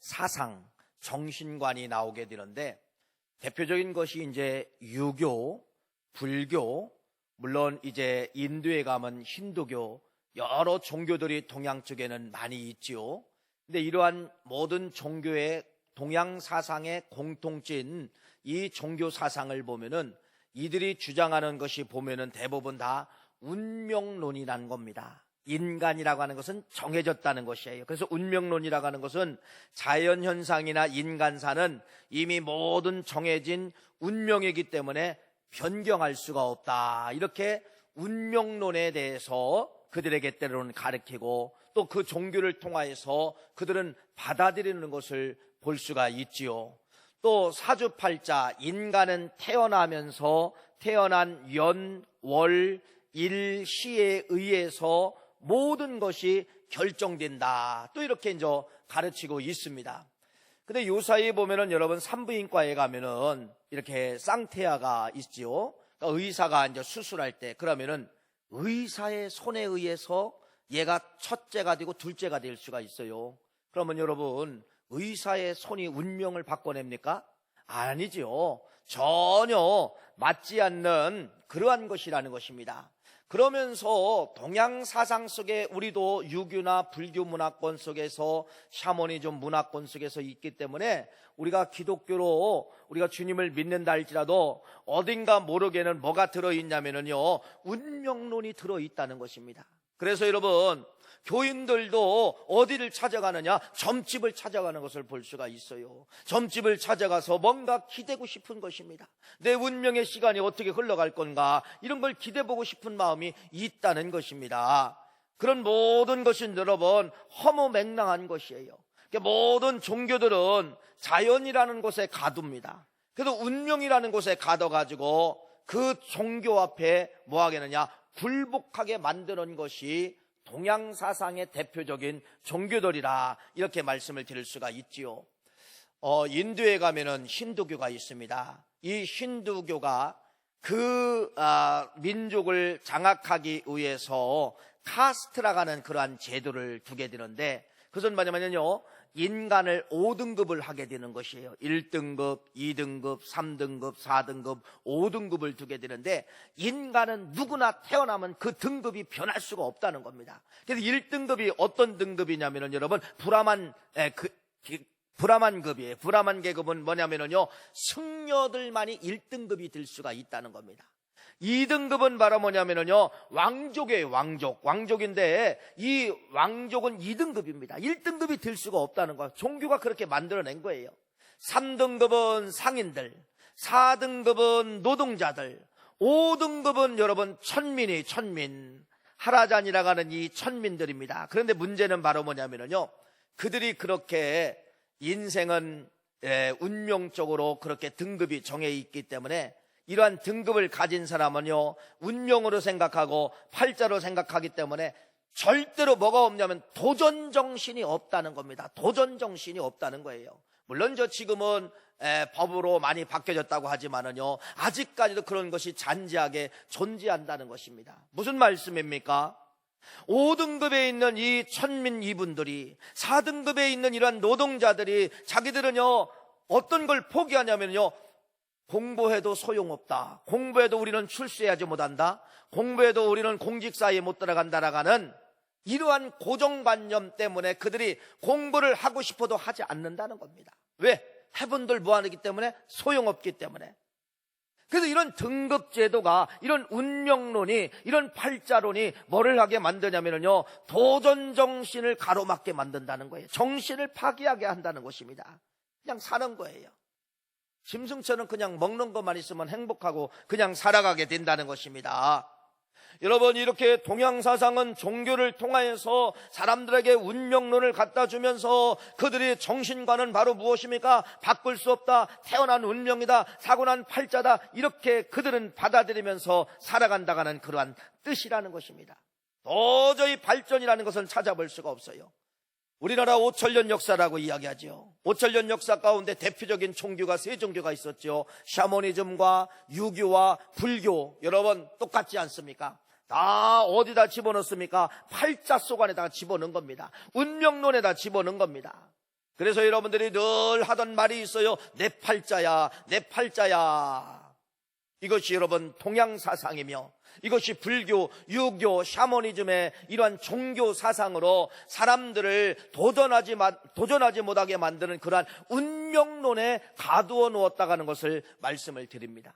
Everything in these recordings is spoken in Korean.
사상, 정신관이 나오게 되는데 대표적인 것이 이제 유교, 불교, 물론 이제 인도에 가면 힌두교, 여러 종교들이 동양 쪽에는 많이 있지요. 근데 이러한 모든 종교의 동양 사상의 공통점인 이 종교 사상을 보면은 이들이 주장하는 것이 보면은 대부분 다 운명론이라는 겁니다. 인간이라고 하는 것은 정해졌다는 것이에요. 그래서 운명론이라고 하는 것은 자연현상이나 인간사는 이미 모든 정해진 운명이기 때문에 변경할 수가 없다. 이렇게 운명론에 대해서 그들에게 때로는 가르치고 또 그 종교를 통하여서 그들은 받아들이는 것을 볼 수가 있지요. 또 사주팔자, 인간은 태어나면서 태어난 연, 월, 일, 시에 의해서 모든 것이 결정된다. 또 이렇게 이제 가르치고 있습니다. 근데 요사이에 보면은 여러분 산부인과에 가면은 이렇게 쌍태아가 있지요. 그러니까 의사가 이제 수술할 때 그러면은 의사의 손에 의해서 얘가 첫째가 되고 둘째가 될 수가 있어요. 그러면 여러분 의사의 손이 운명을 바꿔냅니까? 아니지요. 전혀 맞지 않는 그러한 것이라는 것입니다. 그러면서 동양 사상 속에 우리도 유교나 불교 문화권 속에서 샤머니즘 문화권 속에서 있기 때문에 우리가 기독교로 우리가 주님을 믿는다 할지라도 어딘가 모르게는 뭐가 들어있냐면요 운명론이 들어있다는 것입니다. 그래서 여러분 교인들도 어디를 찾아가느냐? 점집을 찾아가는 것을 볼 수가 있어요. 점집을 찾아가서 뭔가 기대고 싶은 것입니다. 내 운명의 시간이 어떻게 흘러갈 건가? 이런 걸 기대보고 싶은 마음이 있다는 것입니다. 그런 모든 것은 여러분 허무맹랑한 것이에요. 모든 종교들은 자연이라는 곳에 가둡니다. 그래도 운명이라는 곳에 가둬가지고 그 종교 앞에 뭐 하겠느냐? 굴복하게 만드는 것이 동양 사상의 대표적인 종교들이라 이렇게 말씀을 드릴 수가 있지요. 인도에 가면은 힌두교가 있습니다. 이 힌두교가 그 민족을 장악하기 위해서 카스트라고 하는 그러한 제도를 두게 되는데 그것은 뭐냐면요 인간을 5등급을 하게 되는 것이에요. 1등급, 2등급, 3등급, 4등급, 5등급을 두게 되는데 인간은 누구나 태어나면 그 등급이 변할 수가 없다는 겁니다. 그래서 1등급이 어떤 등급이냐면은 여러분 브라만급이에요. 브라만 계급은 뭐냐면요 승려들만이 1등급이 될 수가 있다는 겁니다. 2등급은 바로 뭐냐면요 왕족이에요. 왕족인데 이 왕족은 2등급입니다 1등급이 될 수가 없다는 거예요. 종교가 그렇게 만들어낸 거예요. 3등급은 상인들, 4등급은 노동자들, 5등급은 여러분 천민 하라잔이라고 하는 이 천민들입니다. 그런데 문제는 바로 뭐냐면요 그들이 그렇게 인생은 운명적으로 그렇게 등급이 정해 있기 때문에 이러한 등급을 가진 사람은요 운명으로 생각하고 팔자로 생각하기 때문에 절대로 뭐가 없냐면 도전정신이 없다는 겁니다. 도전정신이 없다는 거예요. 물론 지금은 법으로 많이 바뀌어졌다고 하지만은요 아직까지도 그런 것이 잔재하게 존재한다는 것입니다. 무슨 말씀입니까? 5등급에 있는 이 천민 이분들이 4등급에 있는 이러한 노동자들이 자기들은요 어떤 걸 포기하냐면요 공부해도 소용없다. 공부해도 우리는 출세하지 못한다. 공부해도 우리는 공직사회에 못 들어간다라고 하는 이러한 고정관념 때문에 그들이 공부를 하고 싶어도 하지 않는다는 겁니다. 왜? 해본들 무한하기 때문에 소용없기 때문에. 그래서 이런 등급제도가 이런 운명론이 이런 팔자론이 뭐를 하게 만드냐면요 도전정신을 가로막게 만든다는 거예요. 정신을 파괴하게 한다는 것입니다. 그냥 사는 거예요. 짐승처럼 그냥 먹는 것만 있으면 행복하고 그냥 살아가게 된다는 것입니다. 여러분 이렇게 동양사상은 종교를 통하여서 사람들에게 운명론을 갖다 주면서 그들의 정신관은 바로 무엇입니까? 바꿀 수 없다. 태어난 운명이다. 사고난 팔자다. 이렇게 그들은 받아들이면서 살아간다는 그러한 뜻이라는 것입니다. 도저히 발전이라는 것은 찾아볼 수가 없어요. 우리나라 5천년 역사라고 이야기하죠. 5천년 역사 가운데 대표적인 종교가 세 종교가 있었죠. 샤머니즘과 유교와 불교. 여러분 똑같지 않습니까? 다 어디다 집어넣습니까? 팔자 속 안에다가 집어넣은 겁니다. 운명론에다 집어넣은 겁니다. 그래서 여러분들이 늘 하던 말이 있어요. 내 팔자야, 내 팔자야. 이것이 여러분 동양 사상이며, 이것이 불교, 유교, 샤머니즘의 이러한 종교 사상으로 사람들을 도전하지 못하게 만드는 그러한 운명론에 가두어 놓았다는 것을 말씀을 드립니다.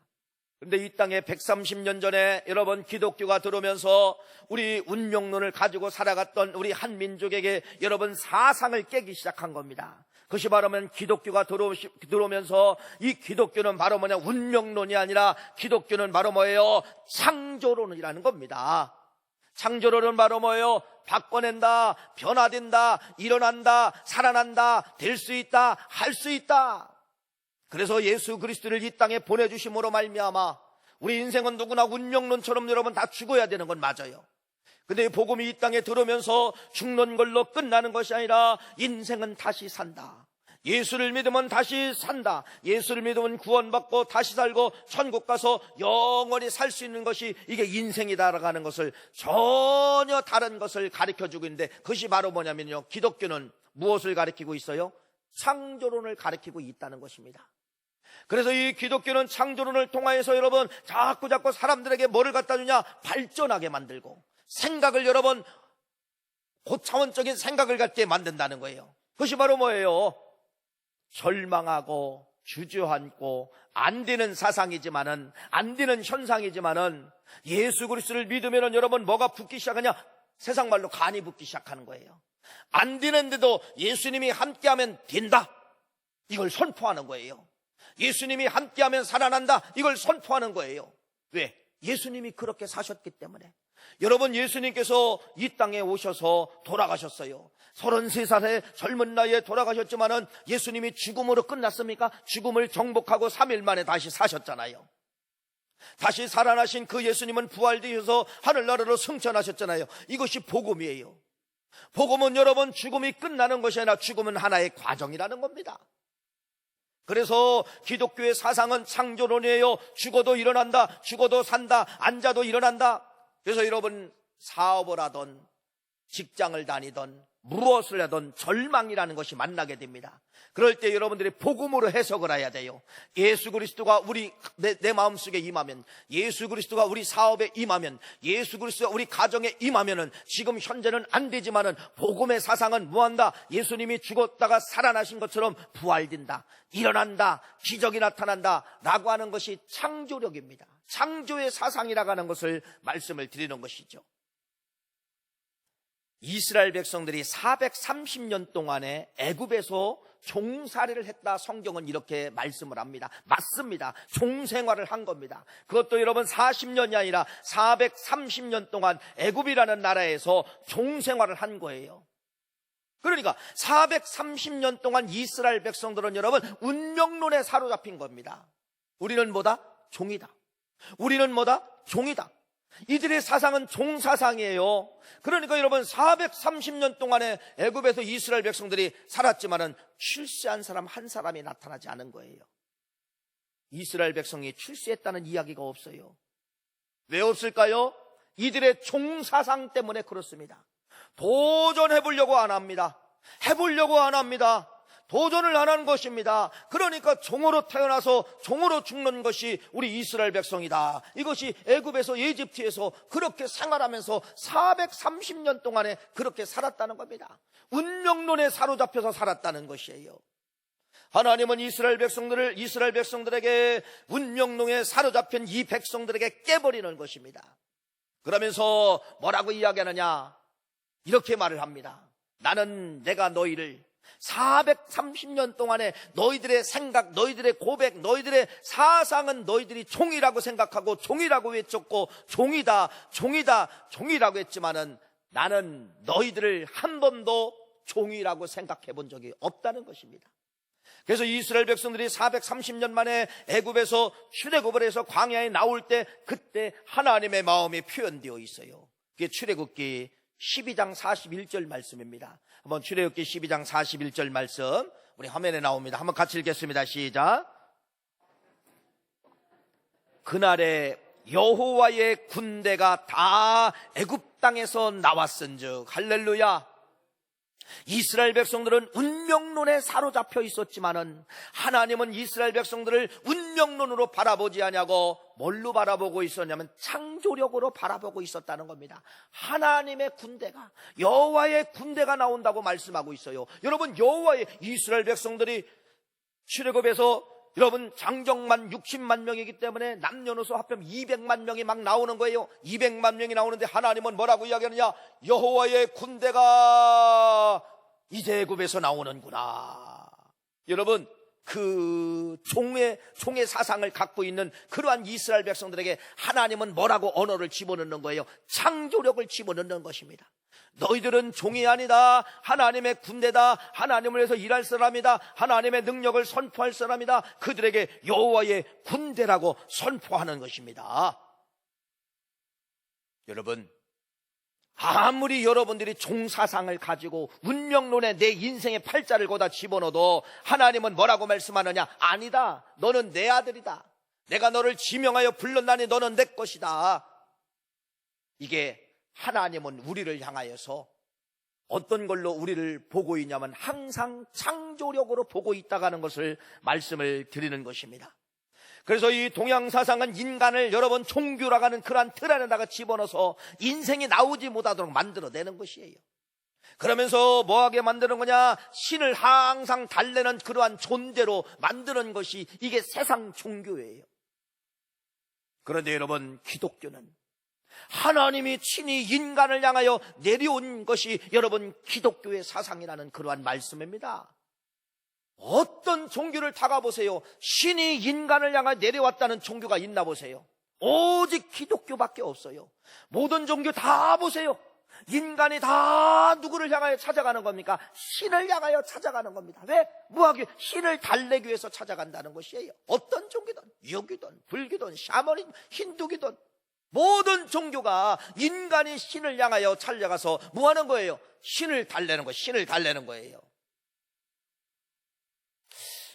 그런데 이 땅에 130년 전에 여러분 기독교가 들어오면서 우리 운명론을 가지고 살아갔던 우리 한민족에게 여러분 사상을 깨기 시작한 겁니다. 그것이 바로 기독교가 들어오면서 이 기독교는 바로 뭐냐, 운명론이 아니라 기독교는 바로 뭐예요? 창조론이라는 겁니다. 창조론은 바로 뭐예요? 바꿔낸다, 변화된다, 일어난다, 살아난다, 될 수 있다, 할 수 있다. 그래서 예수 그리스도를 이 땅에 보내주심으로 말미암아 우리 인생은 누구나 운명론처럼 여러분 다 죽어야 되는 건 맞아요. 근데 복음이 이 땅에 들어오면서 죽는 걸로 끝나는 것이 아니라 인생은 다시 산다. 예수를 믿으면 다시 산다. 예수를 믿으면 구원받고 다시 살고 천국 가서 영원히 살 수 있는 것이 이게 인생이다라고 하는 것을 전혀 다른 것을 가르쳐주고 있는데, 그것이 바로 뭐냐면요, 기독교는 무엇을 가르치고 있어요? 창조론을 가르치고 있다는 것입니다. 그래서 이 기독교는 창조론을 통하여서 여러분 자꾸 사람들에게 뭐를 갖다 주냐? 발전하게 만들고 생각을 여러분 고차원적인 생각을 갖게 만든다는 거예요. 그것이 바로 뭐예요? 절망하고 주저앉고 안 되는 사상이지만은, 안 되는 현상이지만은 예수 그리스도를 믿으면은 여러분 뭐가 붙기 시작하냐? 세상 말로 간이 붙기 시작하는 거예요. 안 되는데도 예수님이 함께하면 된다, 이걸 선포하는 거예요. 예수님이 함께하면 살아난다, 이걸 선포하는 거예요. 왜? 예수님이 그렇게 사셨기 때문에. 여러분, 예수님께서 이 땅에 오셔서 돌아가셨어요. 33살의 젊은 나이에 돌아가셨지만은 예수님이 죽음으로 끝났습니까? 죽음을 정복하고 3일 만에 다시 사셨잖아요. 다시 살아나신 그 예수님은 부활되셔서 하늘나라로 승천하셨잖아요. 이것이 복음이에요. 복음은 여러분 죽음이 끝나는 것이 아니라 죽음은 하나의 과정이라는 겁니다. 그래서 기독교의 사상은 창조론이에요. 죽어도 일어난다, 죽어도 산다, 앉아도 일어난다. 그래서 여러분 사업을 하던, 직장을 다니던, 무엇을 하던 절망이라는 것이 만나게 됩니다. 그럴 때 여러분들이 복음으로 해석을 해야 돼요. 예수 그리스도가 내 마음속에 임하면, 예수 그리스도가 우리 사업에 임하면, 예수 그리스도가 우리 가정에 임하면은, 지금 현재는 안 되지만은 복음의 사상은 뭐한다? 예수님이 죽었다가 살아나신 것처럼 부활된다, 일어난다, 기적이 나타난다 라고 하는 것이 창조력입니다. 창조의 사상이라고 하는 것을 말씀을 드리는 것이죠. 이스라엘 백성들이 430년 동안에 애굽에서 종살이를 했다, 성경은 이렇게 말씀을 합니다. 맞습니다. 종생활을 한 겁니다. 그것도 여러분 40년이 아니라 430년 동안 애굽이라는 나라에서 종생활을 한 거예요. 그러니까 430년 동안 이스라엘 백성들은 여러분 운명론에 사로잡힌 겁니다. 우리는 뭐다? 종이다. 우리는 뭐다? 종이다. 이들의 사상은 종사상이에요. 그러니까 여러분 430년 동안에 애굽에서 이스라엘 백성들이 살았지만은 출세한 사람 한 사람이 나타나지 않은 거예요. 이스라엘 백성이 출세했다는 이야기가 없어요. 왜 없을까요? 이들의 종사상 때문에 그렇습니다. 도전해보려고 안 합니다. 해보려고 안 합니다. 도전을 안 한 것입니다. 그러니까 종으로 태어나서 종으로 죽는 것이 우리 이스라엘 백성이다. 이것이 애굽에서, 이집트에서 그렇게 생활하면서 430년 동안에 그렇게 살았다는 겁니다. 운명론에 사로잡혀서 살았다는 것이에요. 하나님은 이스라엘 백성들에게 운명론에 사로잡힌 이 백성들에게 깨버리는 것입니다. 그러면서 뭐라고 이야기하느냐? 이렇게 말을 합니다. 내가 너희를 430년 동안에 너희들의 생각, 너희들의 고백, 너희들의 사상은 너희들이 종이라고 생각하고 종이라고 외쳤고 종이다, 종이다, 종이라고 했지만은 나는 너희들을 한 번도 종이라고 생각해 본 적이 없다는 것입니다. 그래서 이스라엘 백성들이 430년 만에 애굽에서 출애굽을 해서 광야에 나올 때, 그때 하나님의 마음이 표현되어 있어요. 그게 출애굽기 12장 41절 말씀입니다. 한번 출애굽기 12장 41절 말씀 우리 화면에 나옵니다. 한번 같이 읽겠습니다. 시작. 그날에 여호와의 군대가 다 애굽 땅에서 나왔은즉, 할렐루야. 이스라엘 백성들은 운명론에 사로잡혀 있었지만은 하나님은 이스라엘 백성들을 운명론으로 바라보지 아니하고 뭘로 바라보고 있었냐면 창조력으로 바라보고 있었다는 겁니다. 하나님의 군대가, 여호와의 군대가 나온다고 말씀하고 있어요. 여러분, 여호와의 이스라엘 백성들이 출애굽에서 여러분 장정만 60만 명이기 때문에 남녀노소 합하면 200만 명이 막 나오는 거예요. 200만 명이 나오는데 하나님은 뭐라고 이야기하느냐? 여호와의 군대가 이제 애굽에서 나오는구나. 여러분, 그 종의 사상을 갖고 있는 그러한 이스라엘 백성들에게 하나님은 뭐라고 언어를 집어넣는 거예요? 창조력을 집어넣는 것입니다. 너희들은 종이 아니다. 하나님의 군대다. 하나님을 위해서 일할 사람이다. 하나님의 능력을 선포할 사람이다. 그들에게 여호와의 군대라고 선포하는 것입니다. 여러분, 아무리 여러분들이 종사상을 가지고 운명론에 내 인생의 팔자를 거다 집어넣어도 하나님은 뭐라고 말씀하느냐? 아니다. 너는 내 아들이다. 내가 너를 지명하여 불렀나니 너는 내 것이다. 이게 하나님은 우리를 향하여서 어떤 걸로 우리를 보고 있냐면 항상 창조력으로 보고 있다는 것을 말씀을 드리는 것입니다. 그래서 이 동양사상은 인간을 여러분 종교라고 하는 그러한 틀 안에다가 집어넣어서 인생이 나오지 못하도록 만들어내는 것이에요. 그러면서 뭐하게 만드는 거냐? 신을 항상 달래는 그러한 존재로 만드는 것이 이게 세상 종교예요. 그런데 여러분, 기독교는 하나님이 친히 인간을 향하여 내려온 것이 여러분 기독교의 사상이라는 그러한 말씀입니다. 어떤 종교를 다 가보세요. 신이 인간을 향하여 내려왔다는 종교가 있나 보세요. 오직 기독교밖에 없어요. 모든 종교 다 보세요. 인간이 다 누구를 향하여 찾아가는 겁니까? 신을 향하여 찾아가는 겁니다. 왜? 뭐하기? 신을 달래기 위해서 찾아간다는 것이에요. 어떤 종교든, 유교든, 불교든, 샤머니즘, 힌두교든 모든 종교가 인간이 신을 향하여 찾아가서 뭐 하는 거예요? 신을 달래는 거예요. 신을 달래는 거예요.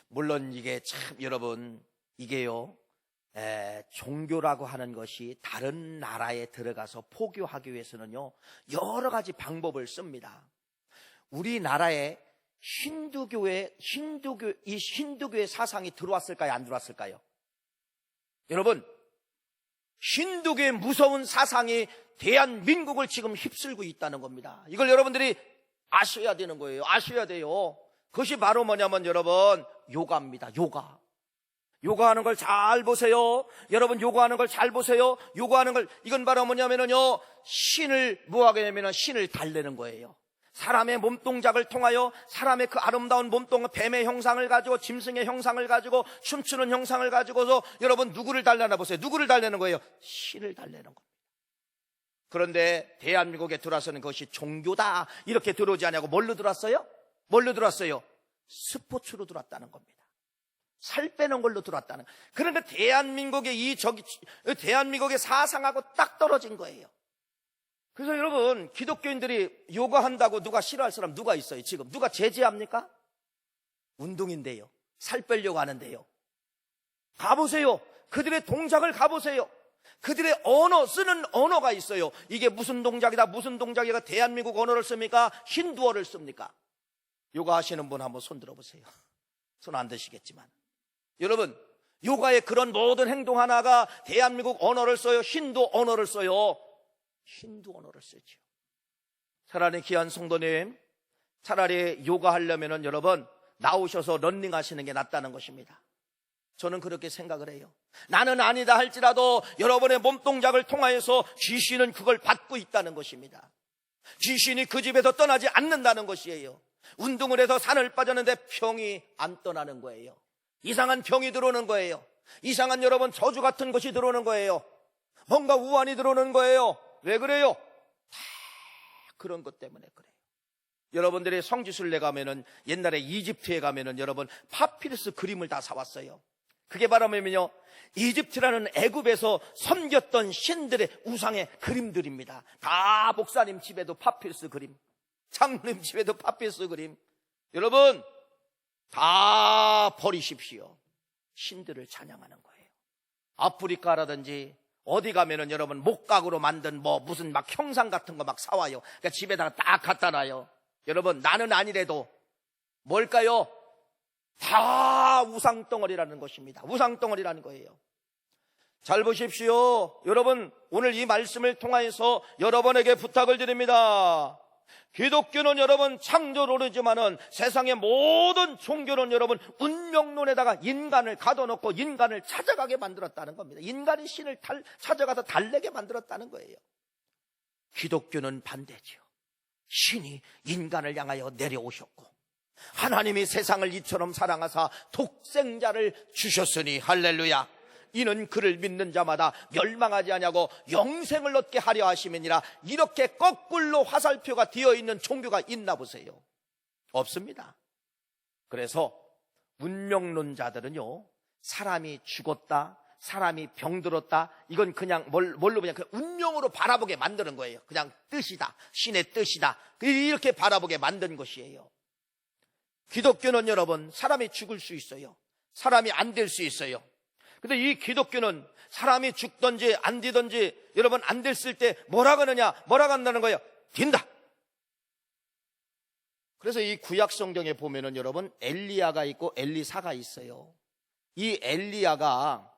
물론 이게 참 여러분, 이게요, 종교라고 하는 것이 다른 나라에 들어가서 포교하기 위해서는요, 여러 가지 방법을 씁니다. 우리나라에 힌두교의 사상이 들어왔을까요? 안 들어왔을까요? 여러분, 힌두교의 무서운 사상이 대한민국을 지금 휩쓸고 있다는 겁니다. 이걸 여러분들이 아셔야 되는 거예요. 아셔야 돼요. 그것이 바로 뭐냐면 여러분, 요가입니다. 요가하는 걸 잘 보세요. 여러분, 요가하는 걸 잘 보세요. 요가하는 걸, 이건 바로 뭐냐면요, 신을 뭐하게 되면 신을 달래는 거예요. 사람의 몸동작을 통하여 사람의 그 아름다운 몸동, 뱀의 형상을 가지고 짐승의 형상을 가지고 춤추는 형상을 가지고서 여러분 누구를 달래나 보세요. 누구를 달래는 거예요? 신을 달래는 겁니다. 그런데 대한민국에 들어와서는 그것이 종교다 이렇게 들어오지 않냐고 뭘로 들어왔어요? 뭘로 들어왔어요? 스포츠로 들어왔다는 겁니다. 살 빼는 걸로 들어왔다는. 그런데 대한민국의 대한민국의 사상하고 딱 떨어진 거예요. 그래서 여러분, 기독교인들이 요가한다고 누가 싫어할 사람 누가 있어요? 지금 누가 제지합니까? 운동인데요, 살 빼려고 하는데요. 가보세요. 그들의 동작을 가보세요. 그들의 언어, 쓰는 언어가 있어요. 이게 무슨 동작이다, 무슨 동작이다. 대한민국 언어를 씁니까? 힌두어를 씁니까? 요가 하시는 분 한번 손 들어보세요. 손 안 드시겠지만 여러분, 요가의 그런 모든 행동 하나가 대한민국 언어를 써요? 힌두 언어를 써요? 힌두 언어를 쓰죠. 차라리 귀한 성도님, 차라리 요가 하려면은 여러분 나오셔서 런닝 하시는 게 낫다는 것입니다. 저는 그렇게 생각을 해요. 나는 아니다 할지라도 여러분의 몸동작을 통하여서 귀신은 그걸 받고 있다는 것입니다. 귀신이 그 집에서 떠나지 않는다는 것이에요. 운동을 해서 산을 빠졌는데 병이 안 떠나는 거예요. 이상한 병이 들어오는 거예요. 이상한 여러분 저주 같은 것이 들어오는 거예요. 뭔가 우환이 들어오는 거예요. 왜 그래요? 다 그런 것 때문에 그래요. 여러분들이 성지순례 가면은, 옛날에 이집트에 가면은 여러분 파피루스 그림을 다 사왔어요. 그게 바로 뭐냐면요, 이집트라는 애굽에서 섬겼던 신들의 우상의 그림들입니다. 다 목사님 집에도 파피루스 그림, 장로님 집에도 파피루스 그림. 여러분 다 버리십시오. 신들을 찬양하는 거예요. 아프리카라든지 어디 가면은 여러분 목각으로 만든 무슨 막 형상 같은 거 막 사와요. 그러니까 집에다가 딱 갖다 놔요. 여러분, 나는 아니래도 뭘까요? 다 우상덩어리라는 것입니다. 우상덩어리라는 거예요. 잘 보십시오. 여러분, 오늘 이 말씀을 통하여서 여러분에게 부탁을 드립니다. 기독교는 여러분 창조론이지만은 세상의 모든 종교는 여러분 운명론에다가 인간을 가둬놓고 인간을 찾아가게 만들었다는 겁니다. 인간이 신을 찾아가서 달래게 만들었다는 거예요. 기독교는 반대지요. 신이 인간을 향하여 내려오셨고 하나님이 세상을 이처럼 사랑하사 독생자를 주셨으니 할렐루야. 이는 그를 믿는 자마다 멸망하지 아니하고 영생을 얻게 하려 하심이니라. 이렇게 거꾸로 화살표가 되어 있는 종교가 있나 보세요. 없습니다. 그래서 운명론자들은요, 사람이 죽었다, 사람이 병들었다, 이건 그냥 뭘로 그냥 운명으로 바라보게 만드는 거예요. 그냥 뜻이다, 신의 뜻이다, 이렇게 바라보게 만든 것이에요. 기독교는 여러분 사람이 죽을 수 있어요. 사람이 안 될 수 있어요. 근데 이 기독교는 사람이 죽든지 안 되든지 여러분 안 됐을 때 뭐라 그러냐? 뭐라 한다는 거예요? 된다. 그래서 이 구약 성경에 보면은 여러분 엘리야가 있고 엘리사가 있어요. 이 엘리야가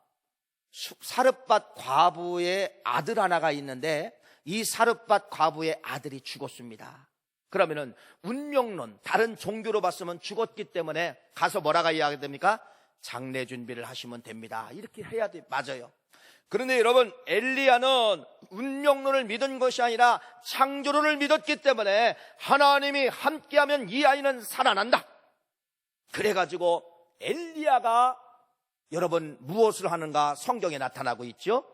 사르밧 과부의 아들 하나가 있는데 이 사르밧 과부의 아들이 죽었습니다. 그러면은 운명론, 다른 종교로 봤으면 죽었기 때문에 가서 뭐라고 이야기해야 됩니까? 장례 준비를 하시면 됩니다. 이렇게 해야 돼. 맞아요. 그런데 여러분, 엘리야는 운명론을 믿은 것이 아니라 창조론을 믿었기 때문에 하나님이 함께하면 이 아이는 살아난다. 그래가지고 엘리야가 여러분 무엇을 하는가 성경에 나타나고 있죠.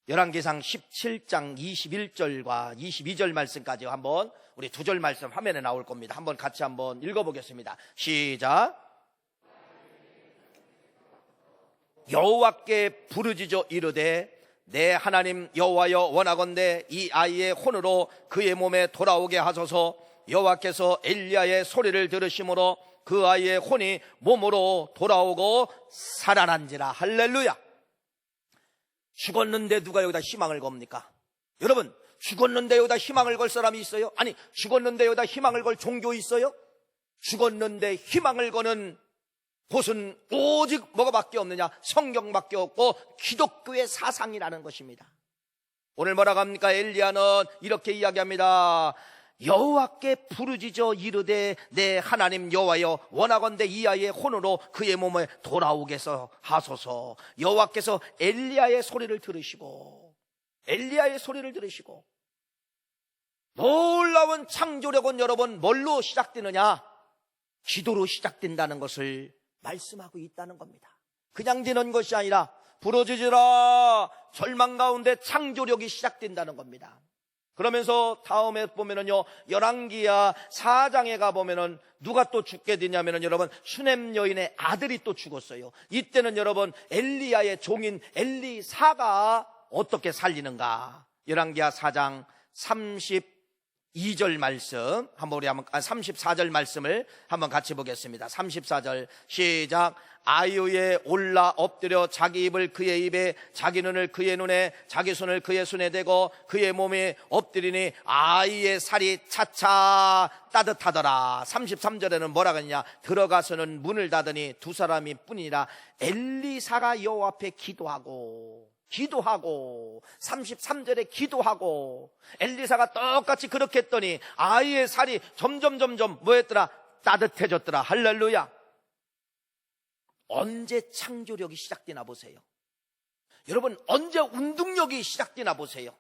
열왕기상 17장 21절과 22절 말씀까지 한번 우리 두 절 말씀 화면에 나올 겁니다. 한번 같이 한번 읽어보겠습니다. 시작. 여호와께 부르짖어 이르되 내 하나님 여호와여 원하건대 이 아이의 혼으로 그의 몸에 돌아오게 하소서. 여호와께서 엘리야의 소리를 들으심으로 그 아이의 혼이 몸으로 돌아오고 살아난지라. 할렐루야. 죽었는데 누가 여기다 희망을 겁니까? 여러분, 죽었는데 여기다 희망을 걸 사람이 있어요? 아니, 죽었는데 여기다 희망을 걸 종교 있어요? 죽었는데 희망을 거는 곳은 오직 뭐가밖에 없느냐? 성경밖에 없고 기독교의 사상이라는 것입니다. 오늘 뭐라고 합니까? 엘리야는 이렇게 이야기합니다. 여호와께 부르짖어 이르되 내 하나님 여호와여 원하건대 이 아이의 혼으로 그의 몸에 돌아오게 하소서. 여호와께서 엘리야의 소리를 들으시고 놀라운 창조력은 여러분 뭘로 시작되느냐? 기도로 시작된다는 것을 말씀하고 있다는 겁니다. 그냥 되는 것이 아니라 부러지지라 절망 가운데 창조력이 시작된다는 겁니다. 그러면서 다음에 보면은요, 열왕기야 4장에 가보면은 누가 또 죽게 되냐면은 여러분 슈넴 여인의 아들이 또 죽었어요. 이때는 여러분 엘리야의 종인 엘리사가 어떻게 살리는가? 열왕기야 4장 32절 말씀 한번 우리 한번 34절 말씀을 한번 같이 보겠습니다. 34절 시작. 아이유에 올라 엎드려 자기 입을 그의 입에 자기 눈을 그의 눈에 자기 손을 그의 손에 대고 그의 몸에 엎드리니 아이의 살이 차차 따뜻하더라. 33절에는 뭐라 그러냐? 들어가서는 문을 닫으니 두 사람이 뿐이라. 엘리사가 여호와 앞에 기도하고 33절에 기도하고 엘리사가 똑같이 그렇게 했더니 아이의 살이 점점 뭐였더라? 따뜻해졌더라. 할렐루야. 언제 창조력이 시작되나 보세요. 여러분, 언제 운동력이 시작되나 보세요.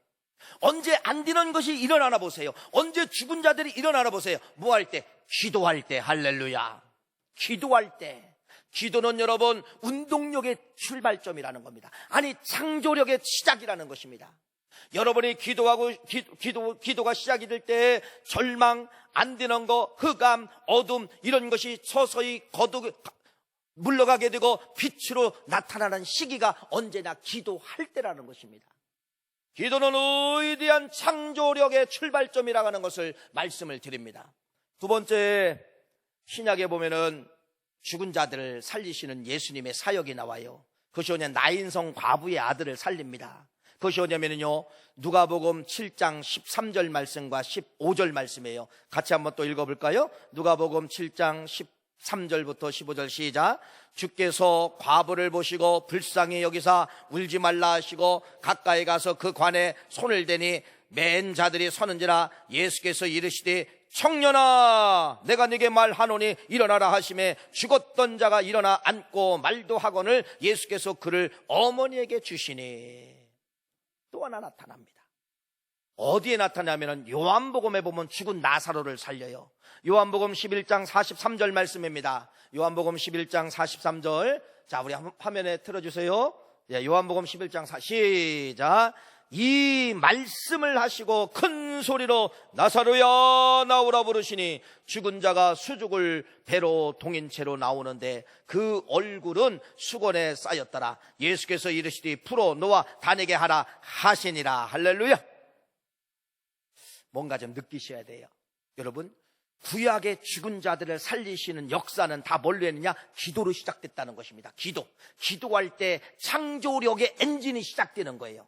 언제 안 되는 것이 일어나나 보세요. 언제 죽은 자들이 일어나나 보세요. 뭐 할 때? 기도할 때. 할렐루야. 기도할 때. 기도는 여러분 운동력의 출발점이라는 겁니다. 아니, 창조력의 시작이라는 것입니다. 여러분이 기도가 시작이 될 때 절망, 안 되는 거, 흑암, 어둠 이런 것이 서서히 물러가게 되고 빛으로 나타나는 시기가 언제나 기도할 때라는 것입니다. 기도는 위대한 창조력의 출발점이라고 하는 것을 말씀을 드립니다. 두 번째, 신약에 보면은 죽은 자들을 살리시는 예수님의 사역이 나와요. 그것이 뭐냐? 나인성 과부의 아들을 살립니다. 그것이 어디냐면요, 누가복음 7장 13절 말씀과 15절 말씀이에요. 같이 한번 또 읽어볼까요? 누가복음 7장 13절부터 15절 시작. 주께서 과부를 보시고 불쌍히 여기사 울지 말라 하시고 가까이 가서 그 관에 손을 대니 맨 자들이 서는지라. 예수께서 이르시되 청년아, 내가 네게 말하노니 일어나라 하시매 죽었던 자가 일어나 앉고 말도 하거늘 예수께서 그를 어머니에게 주시니. 또 하나 나타납니다. 어디에 나타나냐면 요한복음에 보면 죽은 나사로를 살려요. 요한복음 11장 43절 말씀입니다. 요한복음 11장 43절. 자, 우리 화면에 틀어주세요. 요한복음 11장 시작. 이 말씀을 하시고 큰 소리로 나사로야 나오라 부르시니 죽은 자가 수죽을 배로 동인 채로 나오는데 그 얼굴은 수건에 쌓였더라. 예수께서 이르시되 풀어 놓아 다니게 하라 하시니라. 할렐루야. 뭔가 좀 느끼셔야 돼요. 여러분, 구약의 죽은 자들을 살리시는 역사는 다 뭘로 했느냐? 기도로 시작됐다는 것입니다. 기도할 때 창조력의 엔진이 시작되는 거예요.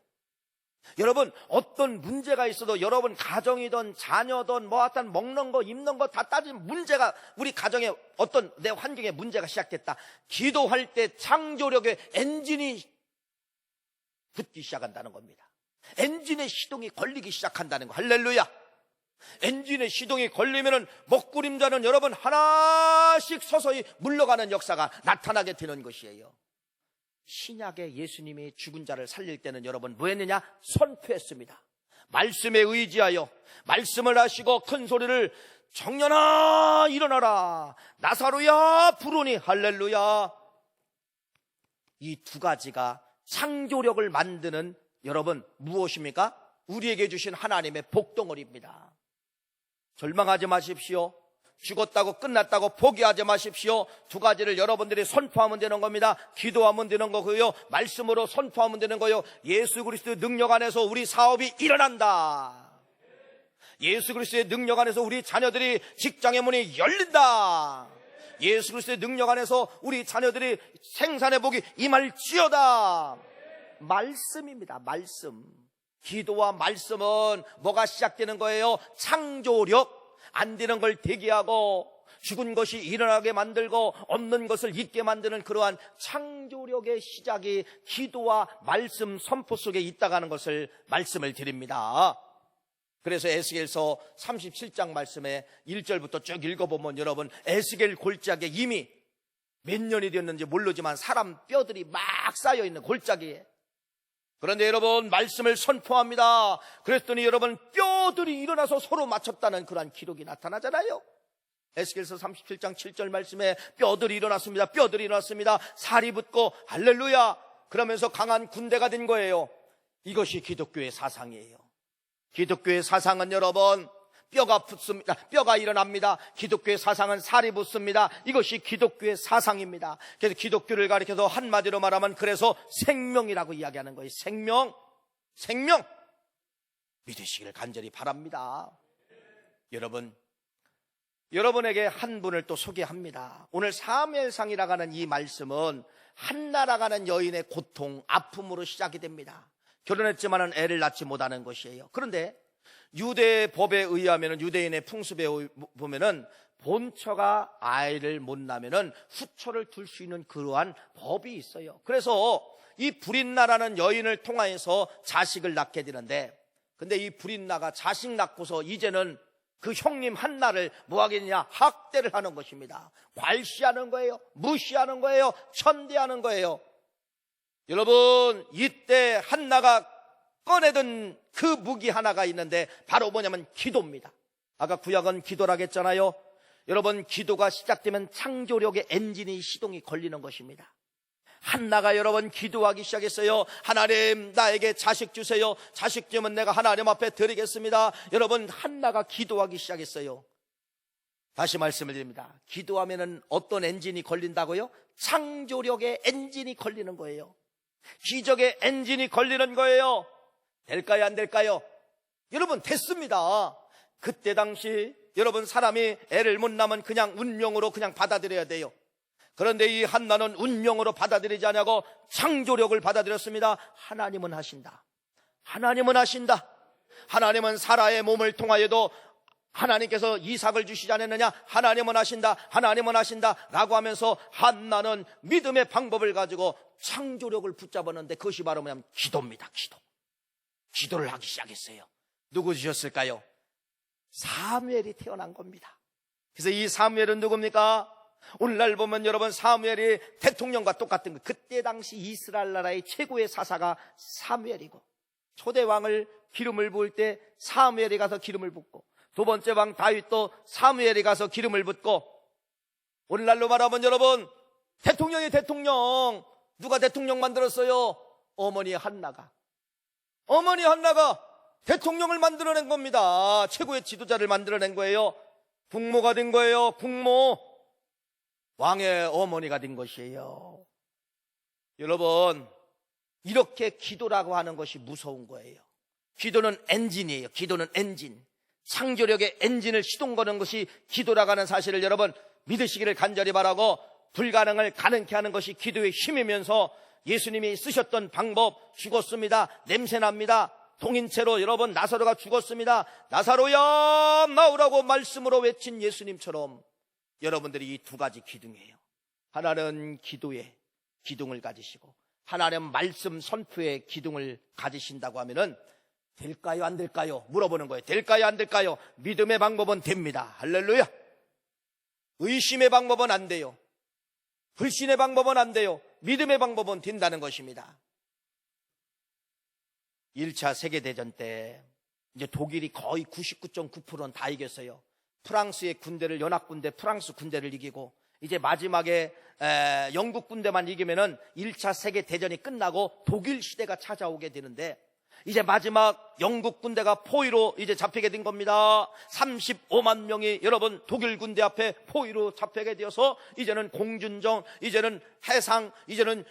여러분, 어떤 문제가 있어도 여러분 가정이든 자녀든 뭐 하여튼 먹는 거 입는 거 다 따지면 문제가, 우리 가정에 어떤 내 환경에 문제가 시작됐다. 기도할 때 창조력의 엔진이 붙기 시작한다는 겁니다. 엔진의 시동이 걸리기 시작한다는 거. 할렐루야. 엔진의 시동이 걸리면은 먹구름자는 여러분 하나씩 서서히 물러가는 역사가 나타나게 되는 것이에요. 신약의 예수님이 죽은 자를 살릴 때는 여러분 뭐 했느냐? 선포했습니다. 말씀에 의지하여 말씀을 하시고 큰 소리를 청년아 일어나라 나사로야 부르니. 할렐루야. 이 두 가지가 창조력을 만드는 여러분 무엇입니까? 우리에게 주신 하나님의 복덩어리입니다. 절망하지 마십시오. 죽었다고 끝났다고 포기하지 마십시오. 두 가지를 여러분들이 선포하면 되는 겁니다. 기도하면 되는 거고요, 말씀으로 선포하면 되는 거요. 예수 그리스도의 능력 안에서 우리 사업이 일어난다. 예수 그리스도의 능력 안에서 우리 자녀들이 직장의 문이 열린다. 예수 그리스도의 능력 안에서 우리 자녀들이 생산의 복이 임할지어다. 말씀입니다. 말씀. 기도와 말씀은 뭐가 시작되는 거예요? 창조력. 안 되는 걸 대기하고 죽은 것이 일어나게 만들고 없는 것을 있게 만드는 그러한 창조력의 시작이 기도와 말씀 선포 속에 있다는 것을 말씀을 드립니다. 그래서 에스겔서 37장 말씀에 1절부터 쭉 읽어보면 여러분 에스겔 골짜기에 이미 몇 년이 되었는지 모르지만 사람 뼈들이 막 쌓여있는 골짜기에, 그런데 여러분 말씀을 선포합니다. 그랬더니 여러분 뼈들이 일어나서 서로 맞췄다는 그러한 기록이 나타나잖아요. 에스겔서 37장 7절 말씀에 뼈들이 일어났습니다. 뼈들이 일어났습니다. 살이 붙고 할렐루야 그러면서 강한 군대가 된 거예요. 이것이 기독교의 사상이에요. 기독교의 사상은 여러분 뼈가 붙습니다. 뼈가 일어납니다. 기독교의 사상은 살이 붙습니다. 이것이 기독교의 사상입니다. 그래서 기독교를 가리켜서 한마디로 말하면 그래서 생명이라고 이야기하는 거예요. 생명 믿으시기를 간절히 바랍니다. 여러분에게 한 분을 또 소개합니다. 오늘 사무엘상이라고 하는 이 말씀은 한나라고 하는 여인의 고통, 아픔으로 시작이 됩니다. 결혼했지만 애를 낳지 못하는 것이에요. 그런데 유대 법에 의하면, 유대인의 풍습에 보면은 본처가 아이를 못 낳으면은 후처를 둘 수 있는 그러한 법이 있어요. 그래서 이 브릿나라는 여인을 통하여서 자식을 낳게 되는데, 근데 이 브릿나가 자식 낳고서 이제는 그 형님 한나를 뭐 하겠냐? 학대를 하는 것입니다. 괄시하는 거예요. 무시하는 거예요. 천대하는 거예요. 여러분 이때 한나가 꺼내든 그 무기 하나가 있는데 바로 뭐냐면 기도입니다. 아까 구약은 기도라고 했잖아요. 여러분 기도가 시작되면 창조력의 엔진이 시동이 걸리는 것입니다. 한나가 여러분 기도하기 시작했어요. 하나님 나에게 자식 주세요. 자식 주면 내가 하나님 앞에 드리겠습니다. 여러분 한나가 기도하기 시작했어요. 다시 말씀을 드립니다. 기도하면은 어떤 엔진이 걸린다고요? 창조력의 엔진이 걸리는 거예요. 기적의 엔진이 걸리는 거예요. 될까요? 안 될까요? 여러분 됐습니다. 그때 당시 여러분 사람이 애를 못 낳으면 그냥 운명으로 그냥 받아들여야 돼요. 그런데 이 한나는 운명으로 받아들이지 않냐고 창조력을 받아들였습니다. 하나님은 하신다. 하나님은 하신다. 하나님은 사라의 몸을 통하여도 하나님께서 이삭을 주시지 않았느냐? 하나님은 하신다. 하나님은 하신다. 라고 하면서 한나는 믿음의 방법을 가지고 창조력을 붙잡았는데 그것이 바로 뭐냐면 기도입니다. 기도를 하기 시작했어요. 누구 주셨을까요? 사무엘이 태어난 겁니다. 그래서 이 사무엘은 누굽니까? 오늘날 보면 여러분 사무엘이 대통령과 똑같은 거. 그때 당시 이스라엘 나라의 최고의 사사가 사무엘이고, 초대 왕을 기름을 부을 때 사무엘이 가서 기름을 붓고, 두 번째 왕 다윗도 사무엘이 가서 기름을 붓고, 오늘날로 말하면 여러분 대통령이 대통령, 누가 대통령 만들었어요? 어머니 한나가 대통령을 만들어낸 겁니다. 최고의 지도자를 만들어낸 거예요. 국모가 된 거예요. 국모, 왕의 어머니가 된 것이에요. 여러분, 이렇게 기도라고 하는 것이 무서운 거예요. 기도는 엔진이에요. 기도는 엔진, 창조력의 엔진을 시동 거는 것이 기도라고 하는 사실을 여러분 믿으시기를 간절히 바라고, 불가능을 가능케 하는 것이 기도의 힘이면서 예수님이 쓰셨던 방법, 죽었습니다, 냄새납니다, 동인채로 여러분 나사로가 죽었습니다, 나사로야 나오라고 말씀으로 외친 예수님처럼 여러분들이 이 두 가지 기둥이에요. 하나는 기도의 기둥을 가지시고, 하나는 말씀 선포의 기둥을 가지신다고 하면은 될까요, 안 될까요? 물어보는 거예요. 될까요, 안 될까요? 믿음의 방법은 됩니다. 할렐루야. 의심의 방법은 안 돼요. 불신의 방법은 안 돼요. 믿음의 방법은 된다는 것입니다. 1차 세계대전 때 이제 독일이 거의 99.9%는 다 이겼어요. 프랑스의 군대를, 연합군대 프랑스 군대를 이기고, 이제 마지막에 영국 군대만 이기면은 1차 세계대전이 끝나고 독일 시대가 찾아오게 되는데, 이제 마지막 영국 군대가 포위로 이제 잡히게 된 겁니다. 35만 명이 여러분 독일 군대 앞에 포위로 잡히게 되어서 이제는 공준정, 이제는 해상, 이제는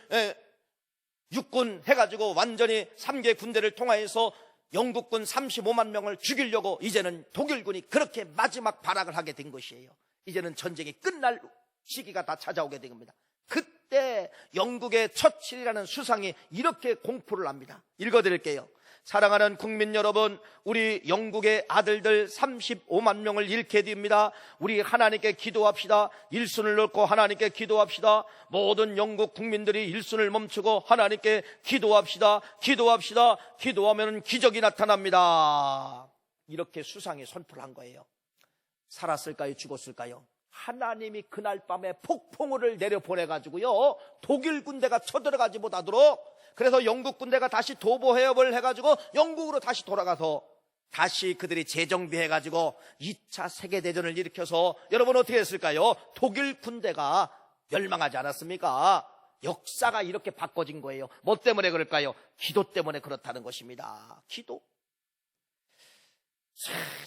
육군 해가지고 완전히 3개 군대를 통하여서 영국군 35만 명을 죽이려고 이제는 독일군이 그렇게 마지막 발악을 하게 된 것이에요. 이제는 전쟁이 끝날 시기가 다 찾아오게 된 겁니다. 그때 영국의 처칠이라는 수상이 이렇게 공포를 합니다. 읽어드릴게요. 사랑하는 국민 여러분, 우리 영국의 아들들 35만 명을 잃게 됩니다. 우리 하나님께 기도합시다. 일순을 놓고 하나님께 기도합시다. 모든 영국 국민들이 일순을 멈추고 하나님께 기도합시다. 기도하면 기적이 나타납니다. 이렇게 수상이 선포를 한 거예요. 살았을까요, 죽었을까요? 하나님이 그날 밤에 폭풍우를 내려보내가지고요, 독일 군대가 쳐들어가지 못하도록, 그래서 영국 군대가 다시 도보해협을 해가지고 영국으로 다시 돌아가서 다시 그들이 재정비해가지고 2차 세계대전을 일으켜서 여러분 어떻게 했을까요? 독일 군대가 멸망하지 않았습니까? 역사가 이렇게 바꿔진 거예요. 뭐 때문에 그럴까요? 기도 때문에 그렇다는 것입니다. 기도.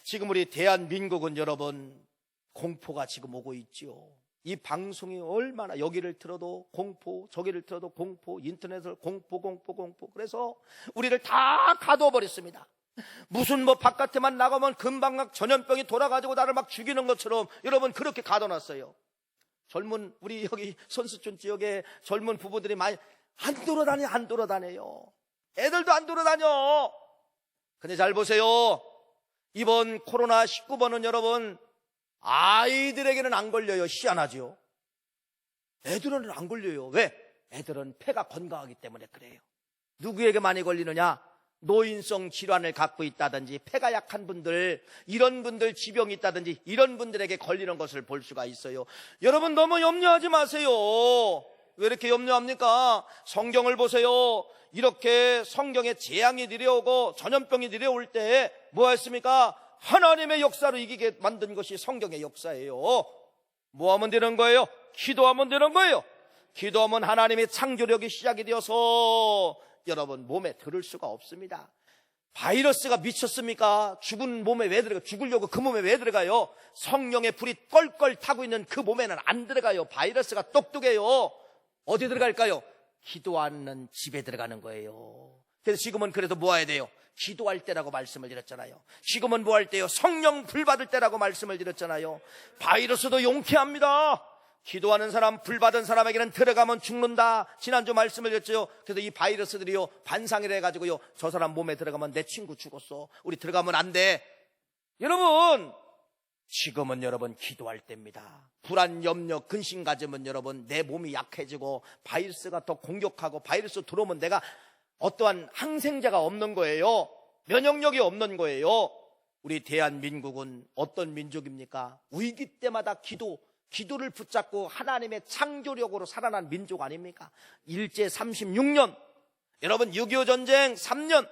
지금 우리 대한민국은 여러분 공포가 지금 오고 있죠. 이 방송이 얼마나, 여기를 틀어도 공포, 저기를 틀어도 공포, 인터넷을 공포. 그래서 우리를 다 가둬버렸습니다. 무슨 뭐 바깥에만 나가면 금방 막 전염병이 돌아가지고 나를 막 죽이는 것처럼 여러분 그렇게 가둬놨어요. 젊은 우리 여기 선수촌 지역에 젊은 부부들이 많이 안 돌아다녀요. 애들도 안 돌아다녀. 근데 잘 보세요. 이번 코로나19번은 여러분 아이들에게는 안 걸려요. 희한하죠. 애들은 안 걸려요. 왜? 애들은 폐가 건강하기 때문에 그래요. 누구에게 많이 걸리느냐? 노인성 질환을 갖고 있다든지 폐가 약한 분들, 이런 분들, 지병이 있다든지 이런 분들에게 걸리는 것을 볼 수가 있어요. 여러분 너무 염려하지 마세요. 왜 이렇게 염려합니까? 성경을 보세요. 이렇게 성경에 재앙이 내려오고 전염병이 내려올 때 뭐 했습니까? 하나님의 역사로 이기게 만든 것이 성경의 역사예요. 뭐 하면 되는 거예요? 기도하면 되는 거예요. 기도하면 하나님의 창조력이 시작이 되어서 여러분 몸에 들을 수가 없습니다. 바이러스가 미쳤습니까? 죽은 몸에 왜 들어가요? 죽으려고 그 몸에 왜 들어가요? 성령의 불이 껄껄 타고 있는 그 몸에는 안 들어가요. 바이러스가 똑똑해요. 어디 들어갈까요? 기도하는 집에 들어가는 거예요. 그래서 지금은 그래도 뭐 해야 돼요? 기도할 때라고 말씀을 드렸잖아요. 지금은 뭐 할 때요? 성령 불 받을 때라고 말씀을 드렸잖아요. 바이러스도 용케합니다. 기도하는 사람, 불 받은 사람에게는 들어가면 죽는다. 지난주 말씀을 드렸죠. 그래서 이 바이러스들이요, 반상이라 해가지고요, 저 사람 몸에 들어가면 내 친구 죽었어, 우리 들어가면 안 돼. 여러분, 지금은 여러분 기도할 때입니다. 불안, 염려, 근심 가지면 여러분 내 몸이 약해지고 바이러스가 더 공격하고, 바이러스 들어오면 내가 어떠한 항생제가 없는 거예요. 면역력이 없는 거예요. 우리 대한민국은 어떤 민족입니까? 위기 때마다 기도를 붙잡고 하나님의 창조력으로 살아난 민족 아닙니까? 일제 36년, 여러분 6.25 전쟁 3년,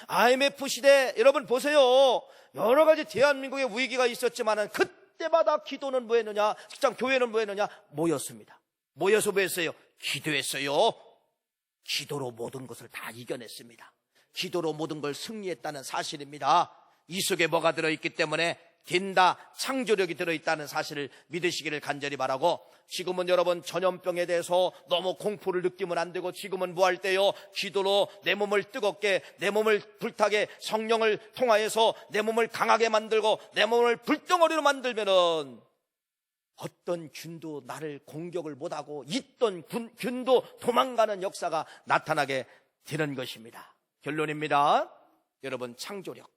IMF 시대, 여러분 보세요. 여러 가지 대한민국의 위기가 있었지만은 그때마다 기도는 뭐 했느냐? 직장 교회는 뭐 했느냐? 모였습니다. 모여서 뭐 했어요? 기도했어요. 기도로 모든 것을 다 이겨냈습니다. 기도로 모든 걸 승리했다는 사실입니다. 이 속에 뭐가 들어있기 때문에 된다, 창조력이 들어있다는 사실을 믿으시기를 간절히 바라고, 지금은 여러분 전염병에 대해서 너무 공포를 느끼면 안 되고, 지금은 뭐 할 때요? 기도로 내 몸을 뜨겁게, 내 몸을 불타게, 성령을 통하여서 내 몸을 강하게 만들고 내 몸을 불덩어리로 만들면은 어떤 균도 나를 공격을 못하고 있던 균도 도망가는 역사가 나타나게 되는 것입니다. 결론입니다. 여러분, 창조력.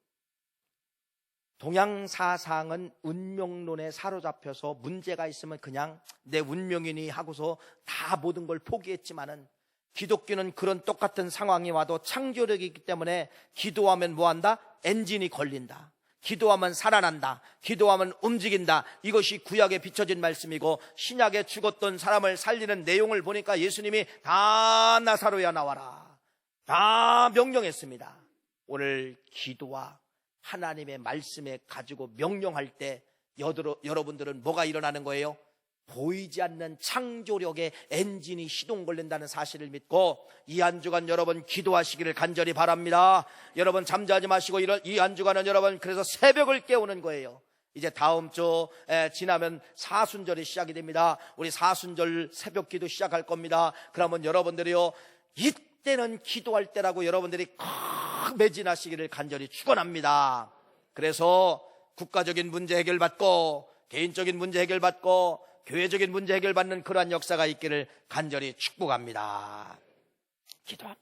동양 사상은 운명론에 사로잡혀서 문제가 있으면 그냥 내 운명이니 하고서 다 모든 걸 포기했지만은, 기독교는 그런 똑같은 상황이 와도 창조력이 있기 때문에 기도하면 뭐한다? 엔진이 걸린다. 기도하면 살아난다. 기도하면 움직인다. 이것이 구약에 비춰진 말씀이고, 신약에 죽었던 사람을 살리는 내용을 보니까 예수님이 다 나사로야 나와라, 다 명령했습니다. 오늘 기도와 하나님의 말씀에 가지고 명령할 때 여러분들은 뭐가 일어나는 거예요? 보이지 않는 창조력의 엔진이 시동 걸린다는 사실을 믿고, 이 한 주간 여러분 기도하시기를 간절히 바랍니다. 여러분 잠자지 마시고 이 한 주간은 여러분 그래서 새벽을 깨우는 거예요. 이제 다음 주 지나면 사순절이 시작이 됩니다. 우리 사순절 새벽 기도 시작할 겁니다. 그러면 여러분들이요, 이때는 기도할 때라고 여러분들이 꼭 매진하시기를 간절히 축원합니다. 그래서 국가적인 문제 해결받고, 개인적인 문제 해결받고, 교회적인 문제 해결받는 그러한 역사가 있기를 간절히 축복합니다. 기도합니다.